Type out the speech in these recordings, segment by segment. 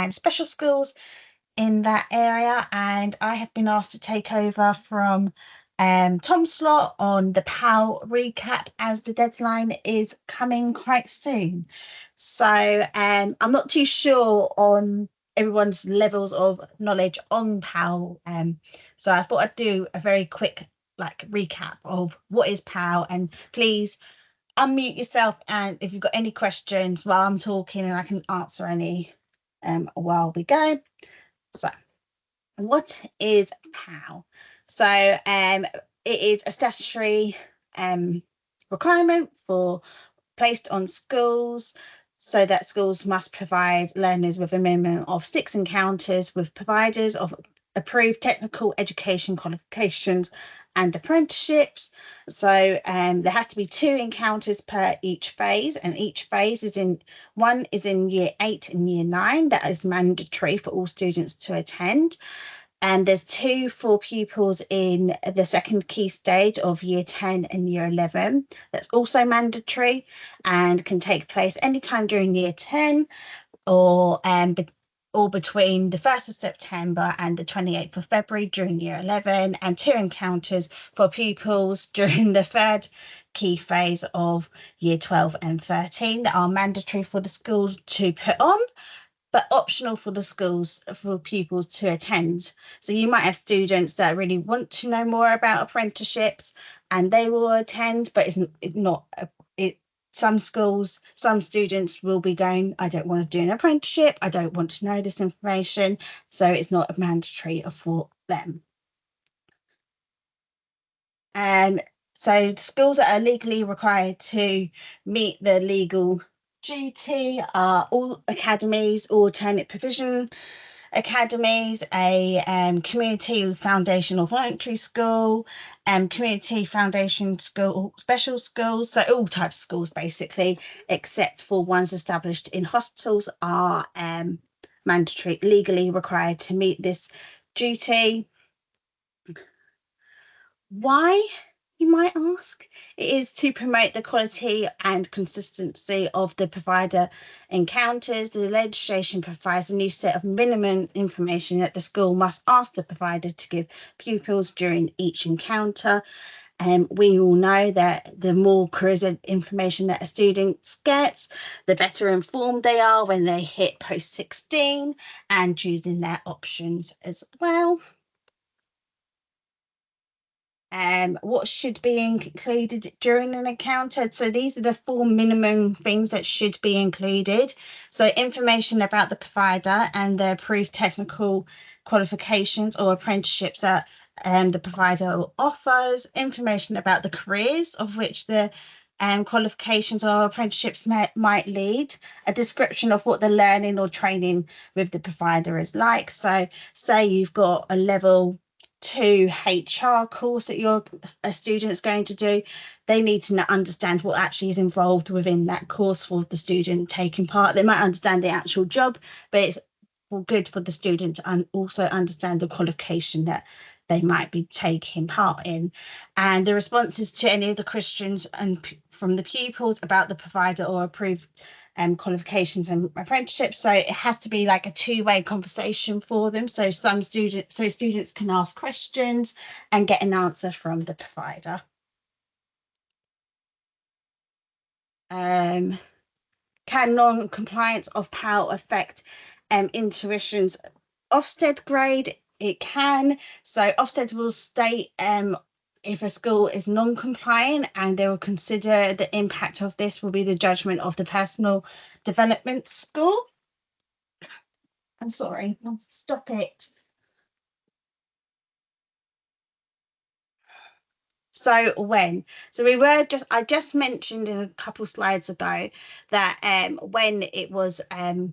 and special schools in that area, and I have been asked to take over from Tom's slot on the PAL recap as the deadline is coming quite soon. So I'm not too sure on everyone's levels of knowledge on PAL. So I thought I'd do a very quick like recap of what is PAL, and please unmute yourself, and if you've got any questions while I'm talking, and I can answer any while we go. So what is PAL? So it is a statutory requirement for placed on schools, so that schools must provide learners with a minimum of 6 encounters with providers of approved technical education qualifications and apprenticeships. So there has to be 2 encounters per each phase, and each phase is in one is in year 8 and year 9. That is mandatory for all students to attend. And there's 2 for pupils in the second key stage of year 10 and year 11. That's also mandatory and can take place anytime during year 10 or between the 1st of September and the 28th of February during year 11, and 2 encounters for pupils during the third key phase of year 12 and 13 that are mandatory for the school to put on, but optional for the schools for pupils to attend. So you might have students that really want to know more about apprenticeships and they will attend, but it's not it. Some schools, some students will be going, I don't want to do an apprenticeship, I don't want to know this information, so it's not mandatory for them. So the schools that are legally required to meet the legal duty are all academies, alternate provision academies, a community foundation or voluntary school, community foundation school, special schools, so all types of schools basically, except for ones established in hospitals are mandatory, legally required to meet this duty. Why, you might ask? It is to promote the quality and consistency of the provider encounters. The legislation provides a new set of minimum information that the school must ask the provider to give pupils during each encounter. We all know that the more careers information that a student gets, the better informed they are when they hit post 16 and choosing their options as well. What should be included during an encounter. So these are the 4 minimum things that should be included. So information about the provider and their approved technical qualifications or apprenticeships that the provider offers, information about the careers of which the qualifications or apprenticeships might lead, a description of what the learning or training with the provider is like. So say you've got a level 2 HR course that a student's going to do, they need to understand what actually is involved within that course for the student taking part. They might understand the actual job, but it's good for the student to also understand the qualification that they might be taking part in, and the responses to any of the questions and from the pupils about the provider or approved qualifications and apprenticeships. So it has to be like a 2-way conversation for them. So students can ask questions and get an answer from the provider. Can non-compliance of PAL affect intuition's Ofsted grade? It can. So Ofsted will state if a school is non-compliant, and they will consider the impact of this will be the judgment of the personal development school. I'm sorry, stop it. So I just mentioned a couple slides ago that when it was when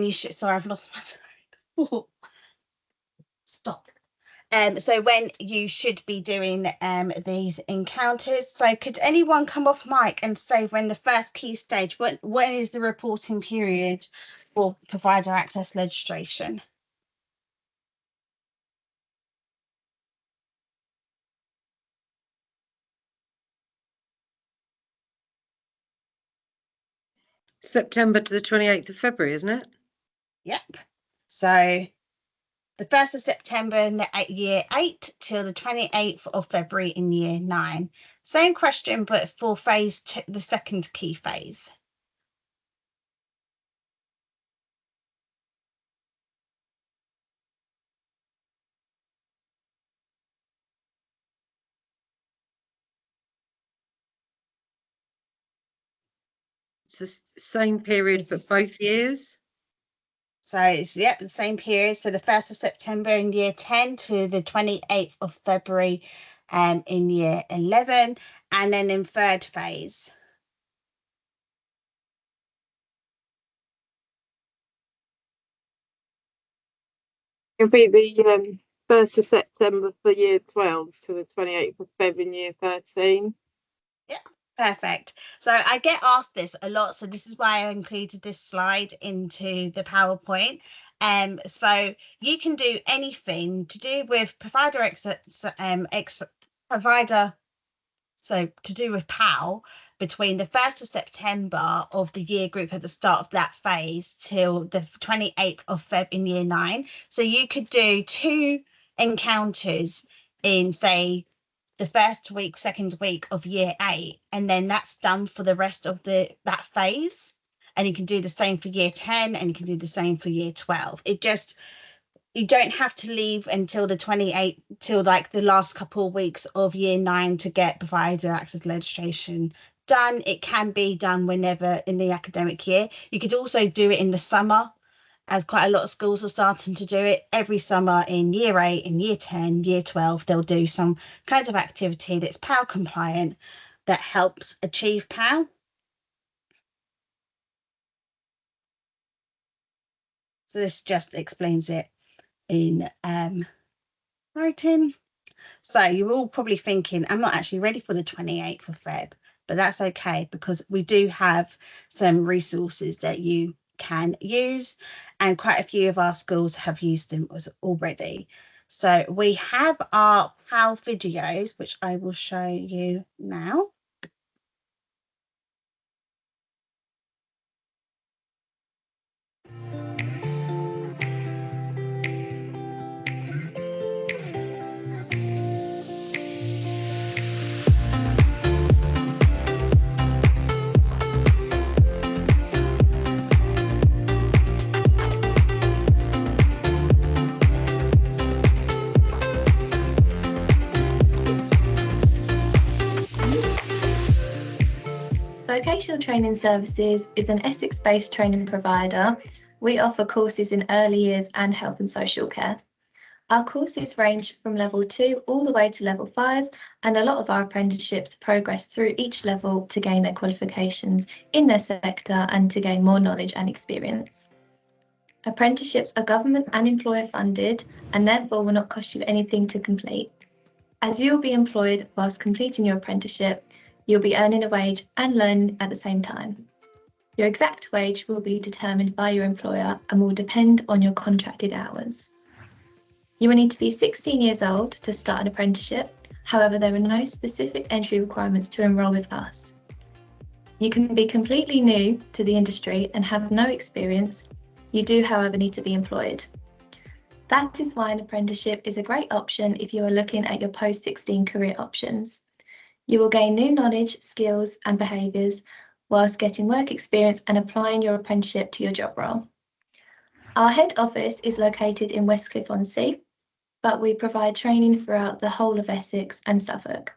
you should, sorry, I've lost my train. Stop. So when you should be doing these encounters. So could anyone come off mic and say when the first key stage, when is the reporting period for provider access legislation? September to the 28th of February, isn't it? Yep. So the 1st of September in the year 8 till the 28th of February in year 9. Same question, but for phase 2, the second key phase. It's the same period for both years. So it's, yep, the same period. So the 1st of September in year 10 to the 28th of February in year 11. And then in third phase. It'll be the 1st of September for year 12 to the 28th of Feb in year 13. Yeah, perfect. So I get asked this a lot, so this is why I included this slide into the PowerPoint. So you can do anything to do with provider provider. So to do with PAL between the 1st of September of the year group at the start of that phase till the 28th of Feb in year 9. So you could do 2 encounters in, say, the first week, second week of year 8, and then that's done for the rest of that phase. And you can do the same for year 10, and you can do the same for year 12. You don't have to leave until the 28th, till like the last couple of weeks of year 9 to get provider access legislation done. It can be done whenever in the academic year. You could also do it in the summer, as quite a lot of schools are starting to do it every summer in year 8, in year 10, year 12. They'll do some kind of activity that's PAL compliant that helps achieve PAL. So this just explains it in writing. So you're all probably thinking, I'm not actually ready for the 28th of Feb, but that's okay, because we do have some resources that you can use, and quite a few of our schools have used them already. So we have our PAL videos, which I will show you now. Vocational Training Services is an Essex-based training provider. We offer courses in early years and health and social care. Our courses range from level 2 all the way to level 5, and a lot of our apprenticeships progress through each level to gain their qualifications in their sector and to gain more knowledge and experience. Apprenticeships are government and employer funded, and therefore will not cost you anything to complete. As you will be employed whilst completing your apprenticeship, you'll be earning a wage and learning at the same time. Your exact wage will be determined by your employer and will depend on your contracted hours. You will need to be 16 years old to start an apprenticeship. However, there are no specific entry requirements to enrol with us. You can be completely new to the industry and have no experience. You do, however, need to be employed. That is why an apprenticeship is a great option if you are looking at your post-16 career options. You will gain new knowledge, skills and behaviours whilst getting work experience and applying your apprenticeship to your job role. Our head office is located in Westcliff-on-Sea, but we provide training throughout the whole of Essex and Suffolk.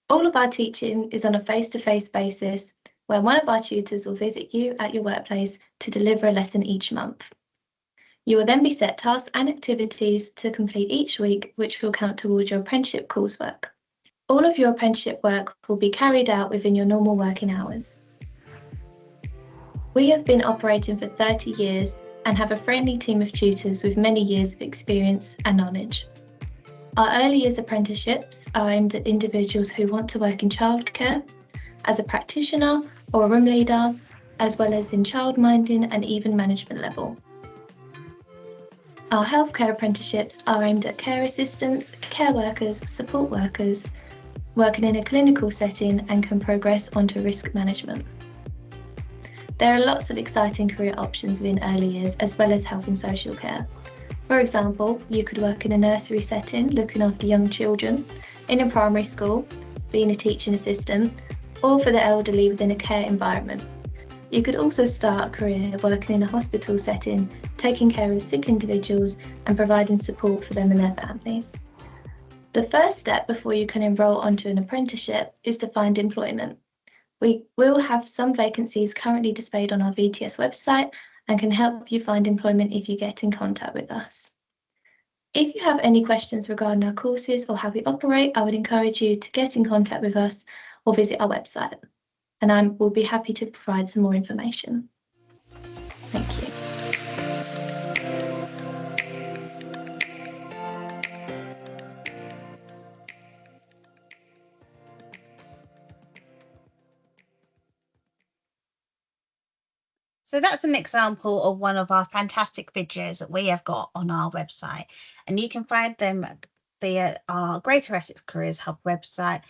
All of our teaching is on a face-to-face basis, where one of our tutors will visit you at your workplace to deliver a lesson each month. You will then be set tasks and activities to complete each week, which will count towards your apprenticeship coursework. All of your apprenticeship work will be carried out within your normal working hours. We have been operating for 30 years and have a friendly team of tutors with many years of experience and knowledge. Our early years apprenticeships are aimed at individuals who want to work in childcare, as a practitioner or a room leader, as well as in childminding and even management level. Our healthcare apprenticeships are aimed at care assistants, care workers, support workers, working in a clinical setting and can progress onto risk management. There are lots of exciting career options within early years as well as health and social care. For example, you could work in a nursery setting looking after young children, in a primary school, being a teaching assistant, or for the elderly within a care environment. You could also start a career working in a hospital setting, taking care of sick individuals and providing support for them and their families. The first step before you can enrol onto an apprenticeship is to find employment. We will have some vacancies currently displayed on our VTS website and can help you find employment if you get in contact with us. If you have any questions regarding our courses or how we operate, I would encourage you to get in contact with us or visit our website, and I will be happy to provide some more information. Thank you. So that's an example of one of our fantastic videos that we have got on our website, and you can find them via our Greater Essex Careers Hub website,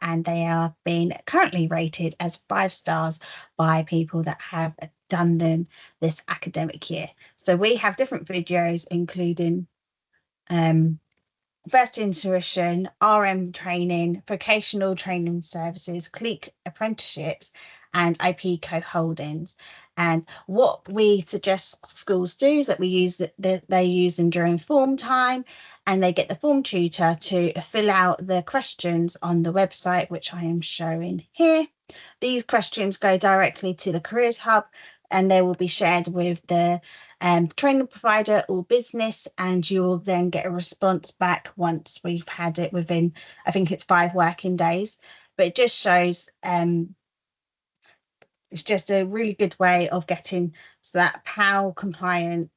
and they are being currently rated as 5 stars by people that have done them this academic year. So we have different videos including first intuition, RM training, vocational training services, clique apprenticeships, and IP co-holdings. And what we suggest schools do is that we use they use them during form time, and they get the form tutor to fill out the questions on the website, which I am showing here. These questions go directly to the Careers Hub, and they will be shared with the training provider or business, and you will then get a response back once we've had it within, I think it's 5 working days. But it just shows it's just a really good way of getting that PAL compliant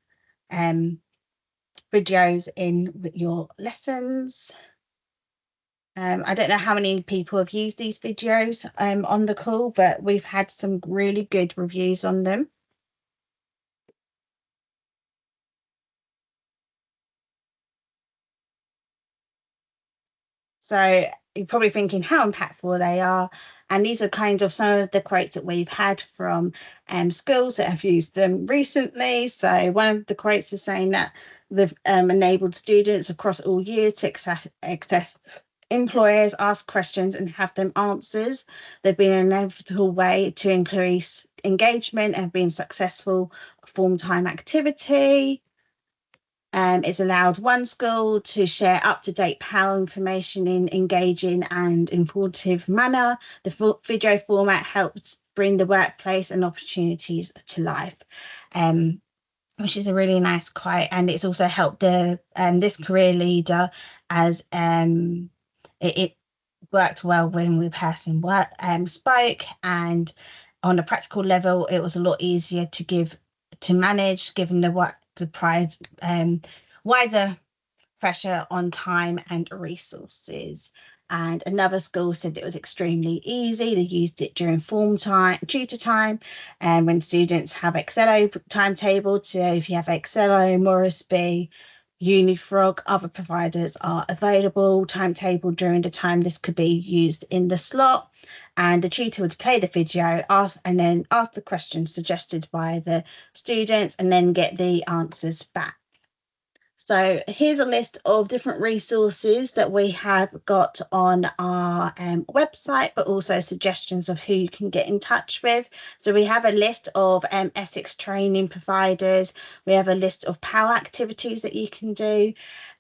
videos in with your lessons. I don't know how many people have used these videos on the call, but we've had some really good reviews on them. So you're probably thinking how impactful they are. And these are kind of some of the quotes that we've had from schools that have used them recently. So one of the quotes is saying that they've enabled students across all years to access employers, ask questions and have them answers. They've been an inevitable way to increase engagement and been successful form time activity. It's allowed one school to share up-to-date PAL information in engaging and informative manner. The video format helps bring the workplace and opportunities to life, which is a really nice quote. And it's also helped the this career leader as it worked well when the person spoke, and on a practical level, it was a lot easier to manage, given the prize wider pressure on time and resources. And another school said it was extremely easy. They used it during form time, tutor time, and when students have Excello timetable. So if you have Excello, Morrisby, Unifrog, other providers are available. Timetable during the time this could be used in the slot, and the tutor would play the video, and then ask the questions suggested by the students, and then get the answers back. So here's a list of different resources that we have got on our website, but also suggestions of who you can get in touch with. So we have a list of Essex training providers. We have a list of PAL activities that you can do.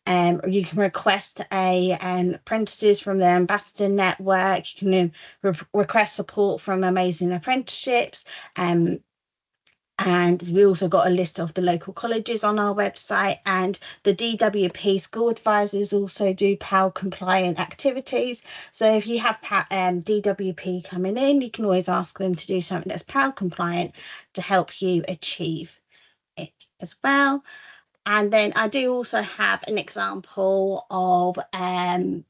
You can request apprentices from the Ambassador Network. You can request support from Amazing Apprenticeships. And we also got a list of the local colleges on our website, and the DWP school advisors also do PAL compliant activities. So if you have DWP coming in, you can always ask them to do something that's PAL compliant to help you achieve it as well. And then I do also have an example of a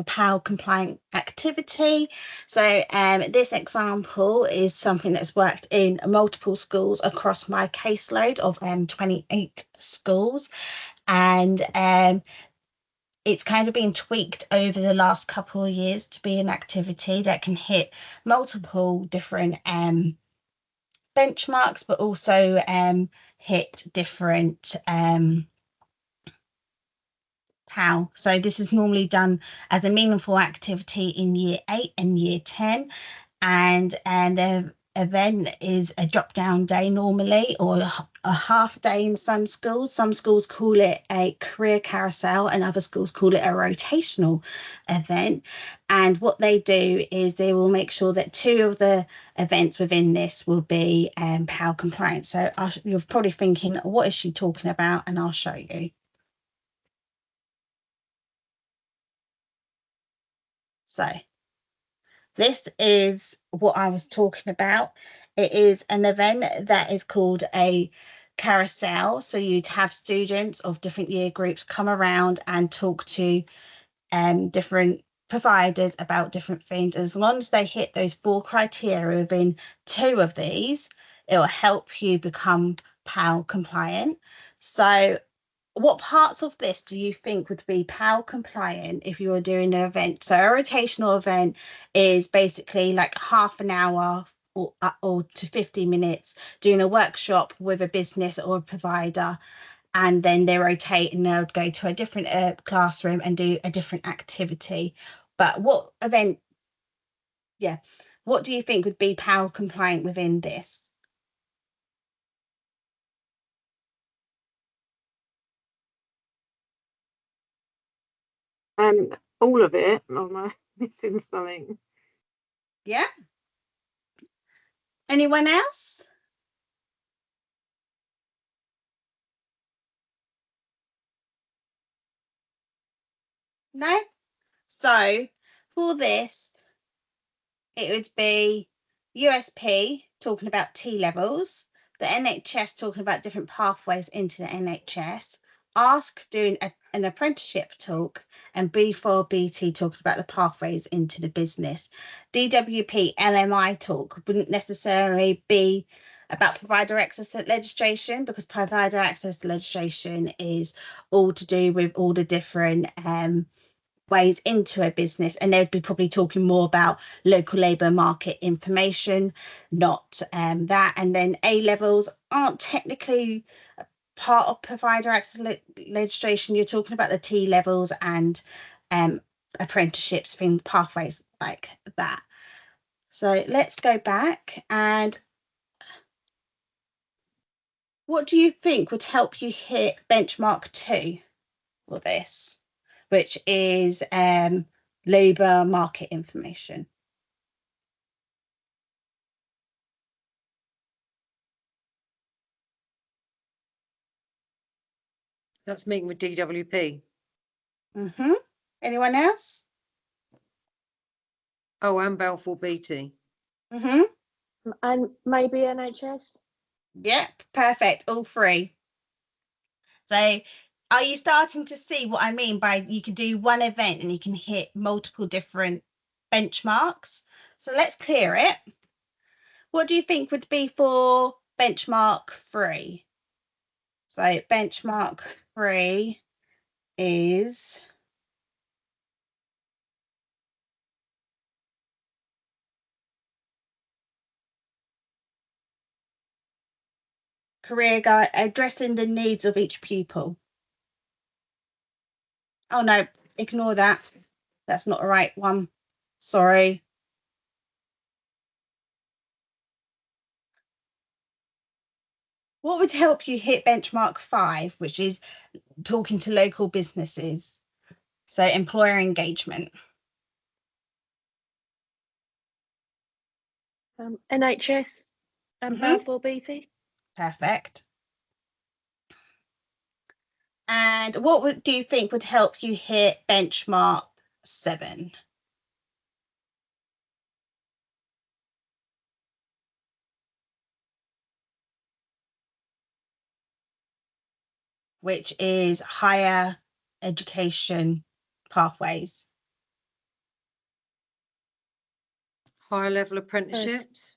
PAL compliant activity. So this example is something that's worked in multiple schools across my caseload of 28 schools. And it's kind of been tweaked over the last couple of years to be an activity that can hit multiple different benchmarks, but also hit different PAL. So this is normally done as a meaningful activity in year 8 and year 10, and the event is a drop down day normally, or a half day in some schools. Some schools call it a career carousel and other schools call it a rotational event. And what they do is they will make sure that 2 of the events within this will be PAL compliant. So you're probably thinking, what is she talking about? And I'll show you. So this is what I was talking about. It is an event that is called a carousel. So you'd have students of different year groups come around and talk to different providers about different things. As long as they hit those 4 criteria within 2 of these, it will help you become PAL compliant. So what parts of this do you think would be PAL compliant if you were doing an event? So a rotational event is basically like half an hour or to 50 minutes doing a workshop with a business or a provider, and then they rotate and they'll go to a different classroom and do a different activity. But what event, what do you think would be PAL compliant within this? All of it. Am I missing something? Yeah. Anyone else? No? So for this, it would be USP talking about T levels, the NHS talking about different pathways into the NHS, ASK doing an apprenticeship talk, and B4BT talking about the pathways into the business. DWP LMI talk wouldn't necessarily be about provider access legislation, because provider access legislation is all to do with all the different ways into a business, and they'd be probably talking more about local labour market information, not that. And then A levels aren't technically part of provider access legislation. You're talking about the T levels and apprenticeships, things, pathways like that. So let's go back, and what do you think would help you hit benchmark 2 for this, which is labour market information? That's meeting with DWP. Anyone else? Oh, and Balfour Beatty. And maybe NHS. Yep, perfect. All 3. So are you starting to see what I mean by you can do one event and you can hit multiple different benchmarks? So let's clear it. What do you think would be for benchmark 3? So benchmark 3 is career guide, addressing the needs of each pupil. Oh no, ignore that. That's not the right one. Sorry. What would help you hit benchmark 5, which is talking to local businesses? So employer engagement. NHS and Balfour Beatty. Perfect. And what do you think would help you hit benchmark 7? Which is higher education pathways. Higher level apprenticeships.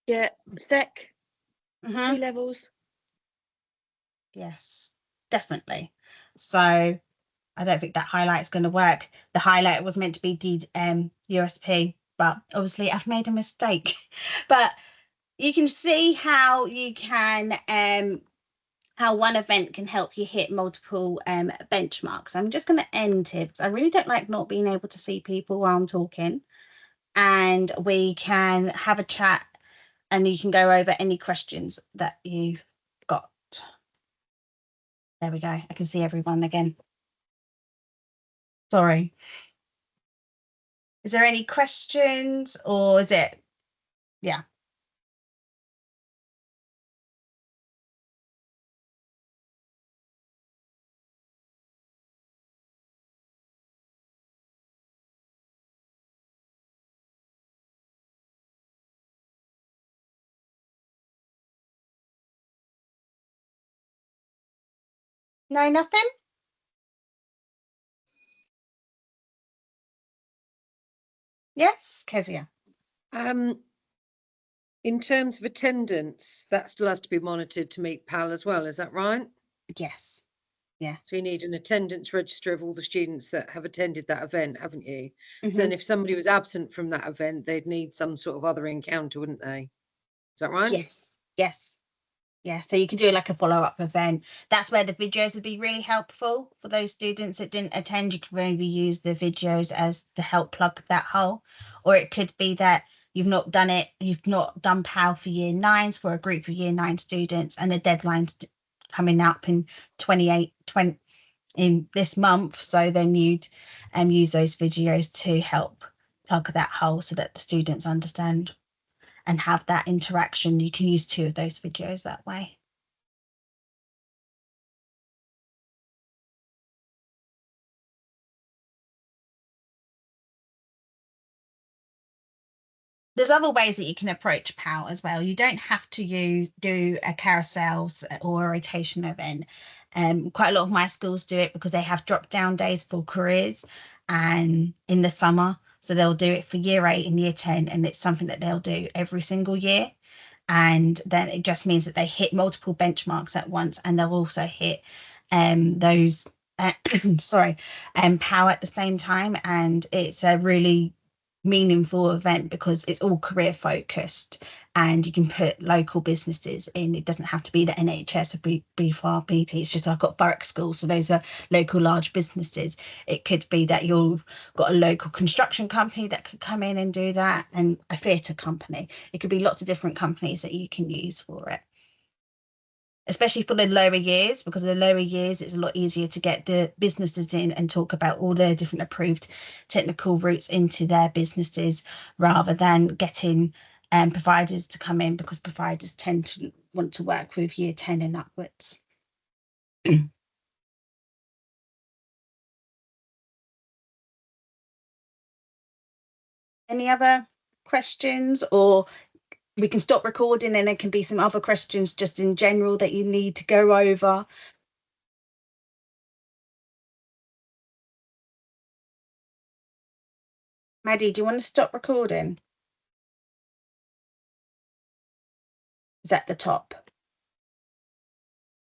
Yeah, SEC, Mm-hmm. T levels. Yes, definitely. So I don't think that highlight's going to work. The highlight was meant to be USP, but obviously I've made a mistake. But you can see how you can how one event can help you hit multiple benchmarks. I'm just going to end here because I really don't like not being able to see people while I'm talking, and we can have a chat and you can go over any questions that you've got. There we go. I can see everyone again. Sorry. Is there any questions, or is it, yeah? No, nothing? Yes, Kezia. In terms of attendance, that still has to be monitored to meet PAL as well, is that right? Yes. So you need an attendance register of all the students that have attended that event, haven't you? So Mhm. then if somebody was absent from that event, they'd need some sort of other encounter, wouldn't they? Is that right? Yes. Yes. Yeah, so you can do like a follow-up event. That's where the videos would be really helpful for those students that didn't attend. You could maybe use the videos as to help plug that hole. Or it could be that you've not done PAL for year nines for a group of year nine students, and the deadline's coming up in 20 in this month. So then you'd use those videos to help plug that hole so that the students understand and have that interaction. You can use 2 of those videos that way. There's other ways that you can approach PAL as well. You don't have to do a carousels or a rotation event. Quite a lot of my schools do it because they have drop down days for careers and in the summer. So they'll do it for year 8 and year 10, and it's something that they'll do every single year. And then it just means that they hit multiple benchmarks at once, and they'll also hit those PAL at the same time. And it's a really meaningful event because it's all career focused, and you can put local businesses in. It doesn't have to be the NHS or BFAR BT. It's just I've got Thurrock schools, so those are local large businesses. It could be that you've got a local construction company that could come in and do that, and a theatre company. It could be lots of different companies that you can use for it, especially for the lower years, because the lower years it's a lot easier to get the businesses in and talk about all their different approved technical routes into their businesses, rather than getting providers to come in, because providers tend to want to work with year 10 and upwards. Any other questions, or we can stop recording and there can be some other questions just in general that you need to go over? Maddie, do you want to stop recording? Is at the top.